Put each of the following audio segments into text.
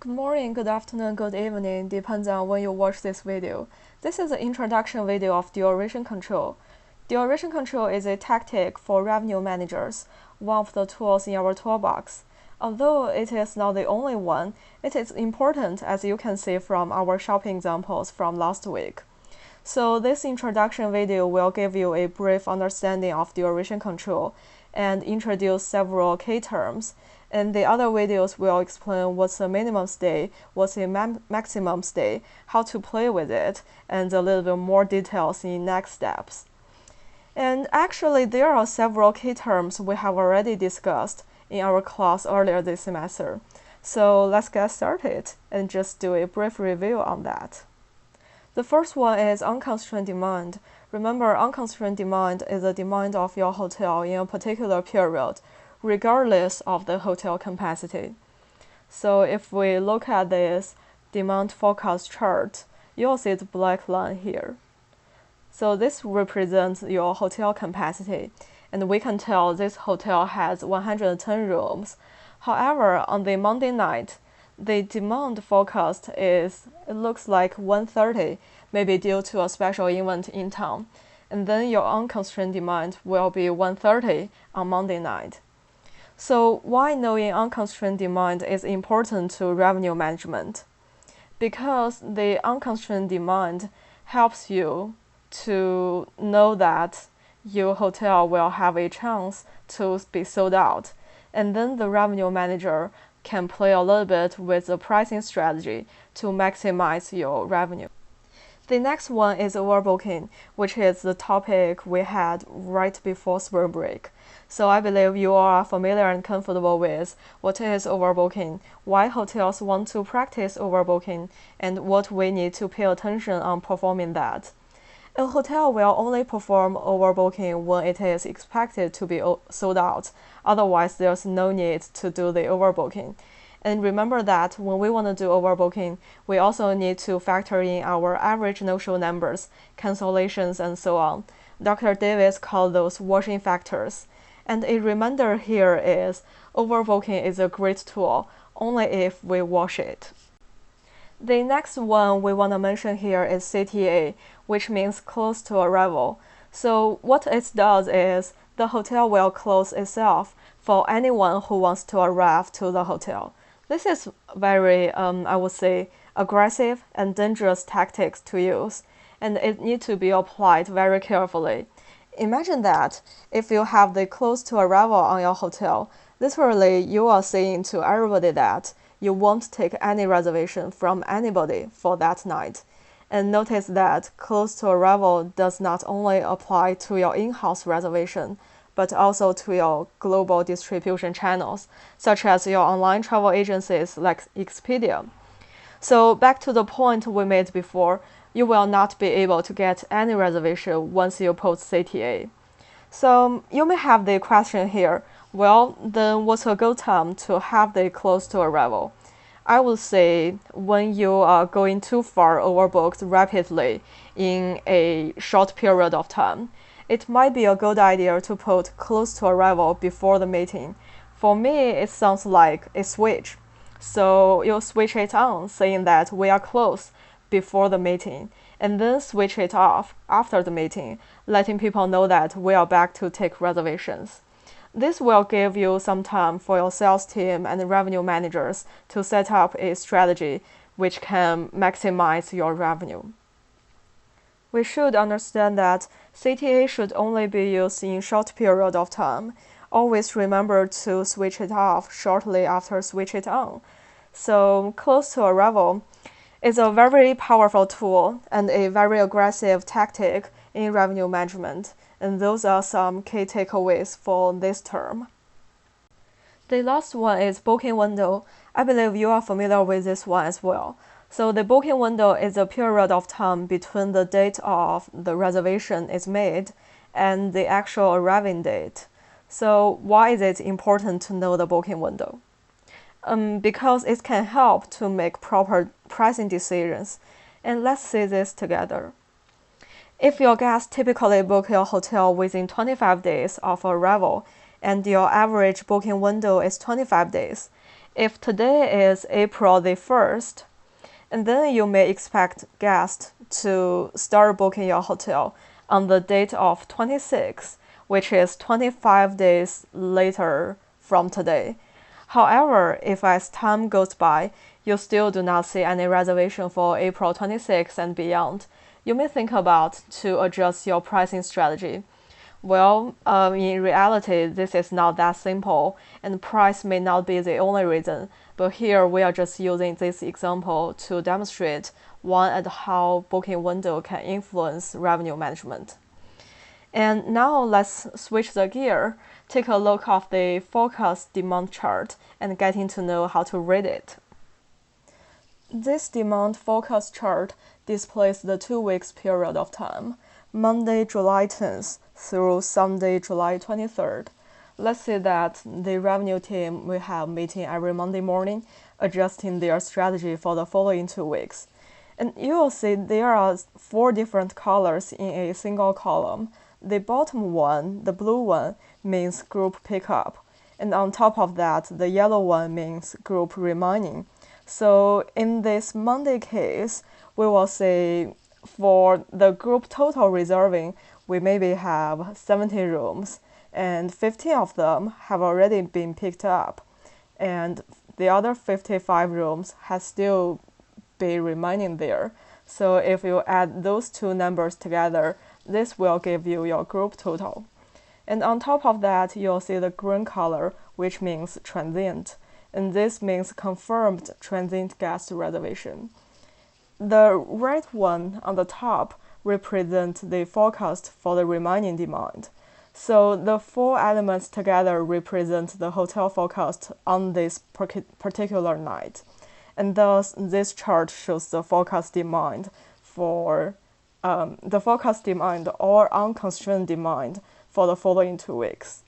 Good morning, good afternoon, good evening, depends on when you watch this video. This is an introduction video of duration control. Duration control is a tactic for revenue managers, one of the tools in our toolbox. Although it is not the only one, it is important as you can see from our shopping examples from last week. So this introduction video will give you a brief understanding of duration control and introduce several key terms. And the other videos will explain what's the minimum stay, what's the maximum stay, how to play with it, and a little bit more details in next steps. And actually, there are several key terms we have already discussed in our class earlier this semester. So let's get started and just do a brief review on that. The first one is unconstrained demand. Remember, unconstrained demand is the demand of your hotel in a particular period, regardless of the hotel capacity. So if we look at this demand forecast chart, you'll see the black line here. So this represents your hotel capacity, and we can tell this hotel has 110 rooms. However, on the Monday night, the demand forecast it looks like 130, maybe due to a special event in town. And then your unconstrained demand will be 130 on Monday night. So why knowing unconstrained demand is important to revenue management? Because the unconstrained demand helps you to know that your hotel will have a chance to be sold out. And then the revenue manager can play a little bit with the pricing strategy to maximize your revenue. The next one is overbooking, which is the topic we had right before spring break. So I believe you are familiar and comfortable with what is overbooking, why hotels want to practice overbooking, and what we need to pay attention on performing that. A hotel will only perform overbooking when it is expected to be sold out. Otherwise, there's no need to do the overbooking. And remember that when we want to do overbooking, we also need to factor in our average no-show numbers, cancellations, and so on. Dr. Davis called those washing factors. And a reminder here is overbooking is a great tool, only if we wash it. The next one we want to mention here is CTA, which means close to arrival. So what it does is the hotel will close itself for anyone who wants to arrive to the hotel. This is very, I would say, aggressive and dangerous tactics to use, and it needs to be applied very carefully. Imagine that if you have the close to arrival on your hotel, literally you are saying to everybody that you won't take any reservation from anybody for that night. And notice that close to arrival does not only apply to your in-house reservation, but also to your global distribution channels, such as your online travel agencies like Expedia. So back to the point we made before, you will not be able to get any reservation once you post CTA. So you may have the question here, well, then what's a good time to have the close to arrival? I would say when you are going too far overbooked rapidly in a short period of time, it might be a good idea to put close to arrival before the meeting. For me, it sounds like a switch. So you switch it on, saying that we are close before the meeting, and then switch it off after the meeting, letting people know that we are back to take reservations. This will give you some time for your sales team and revenue managers to set up a strategy which can maximize your revenue. We should understand that CTA should only be used in short period of time. Always remember to switch it off shortly after switch it on. So close to arrival is a very powerful tool and a very aggressive tactic in revenue management. And those are some key takeaways for this term. The last one is booking window. I believe you are familiar with this one as well. So the booking window is a period of time between the date of the reservation is made and the actual arriving date. So why is it important to know the booking window? Because it can help to make proper pricing decisions. And let's see this together. If your guests typically book your hotel within 25 days of arrival and your average booking window is 25 days, If today is April the 1st, and then you may expect guests to start booking your hotel on the date of 26, which is 25 days later from today. However, if as time goes by, you still do not see any reservation for April 26 and beyond, you may think about to adjust your pricing strategy. Well, in reality, this is not that simple, and price may not be the only reason. But here we are just using this example to demonstrate one and how booking window can influence revenue management. And now let's switch the gear, take a look of the forecast demand chart and getting to know how to read it. This demand forecast chart displays the 2 weeks period of time, Monday, July 10th through Sunday, July 23rd. Let's say that the revenue team will have meeting every Monday morning, adjusting their strategy for the following 2 weeks. And you will see there are 4 different colors in a single column. The bottom one, the blue one, means group pickup. And on top of that, the yellow one means group remaining. So in this Monday case, we will say for the group total reserving, we maybe have 70 rooms, and 15 of them have already been picked up, and the other 55 rooms has still be remaining there. So if you add those 2 numbers together, this will give you your group total. And on top of that, you'll see the green color, which means transient, and this means confirmed transient guest reservation. The red one on the top represents the forecast for the remaining demand. So the 4 elements together represent the hotel forecast on this particular night. And thus, this chart shows the forecast demand for the forecast demand or unconstrained demand for the following 2 weeks.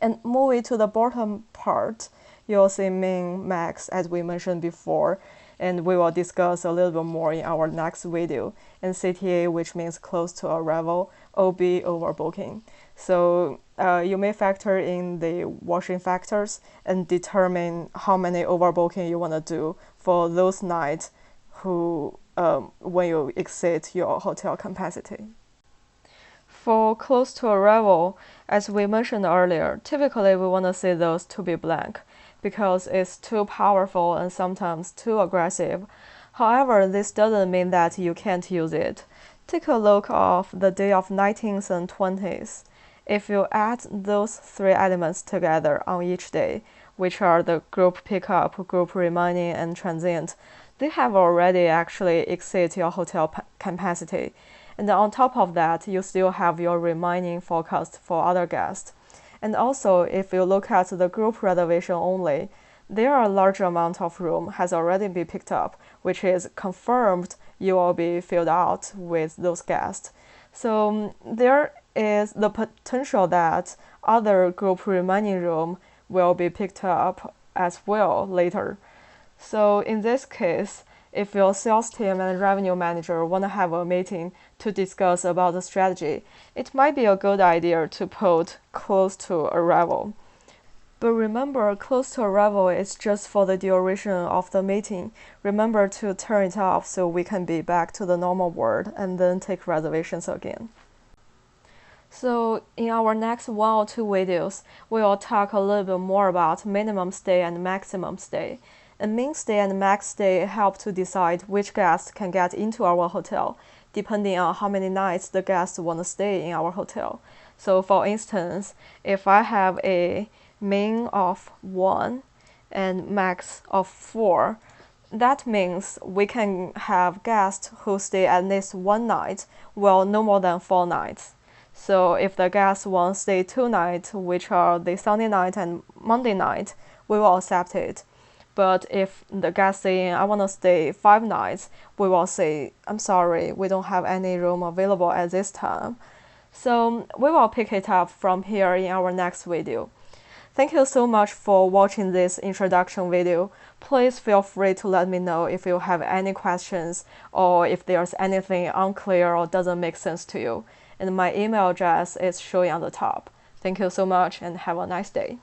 And moving to the bottom part, you'll see min, max, as we mentioned before, and we will discuss a little bit more in our next video, and CTA, which means close to arrival, OB, overbooking. So you may factor in the washing factors and determine how many overbooking you want to do for those nights when you exceed your hotel capacity. For close to arrival, as we mentioned earlier, typically we want to see those to be blank because it's too powerful and sometimes too aggressive. However, this doesn't mean that you can't use it. Take a look of the day of 19th and 20th. If you add those 3 elements together on each day, which are the group pickup, group remaining, and transient, they have already actually exceeded your hotel capacity. And on top of that, you still have your remaining forecast for other guests. And also, if you look at the group reservation only, there are a large amount of room has already been picked up, which is confirmed you will be filled out with those guests. So there is the potential that other group remaining room will be picked up as well later. So in this case, if your sales team and revenue manager want to have a meeting to discuss about the strategy, it might be a good idea to put close to arrival. But remember, close to arrival is just for the duration of the meeting. Remember to turn it off so we can be back to the normal world and then take reservations again. So in our next 1 or 2 videos, we will talk a little bit more about minimum stay and maximum stay. And min stay and max stay help to decide which guests can get into our hotel, depending on how many nights the guests want to stay in our hotel. So for instance, if I have a min of 1 and max of 4, that means we can have guests who stay at least 1 night, well, no more than 4 nights. So if the guests want to stay 2 nights, which are the Sunday night and Monday night, we will accept it. But if the guest saying, I want to stay 5 nights, we will say, I'm sorry, we don't have any room available at this time. So we will pick it up from here in our next video. Thank you so much for watching this introduction video. Please feel free to let me know if you have any questions or if there's anything unclear or doesn't make sense to you. And my email address is showing on the top. Thank you so much and have a nice day.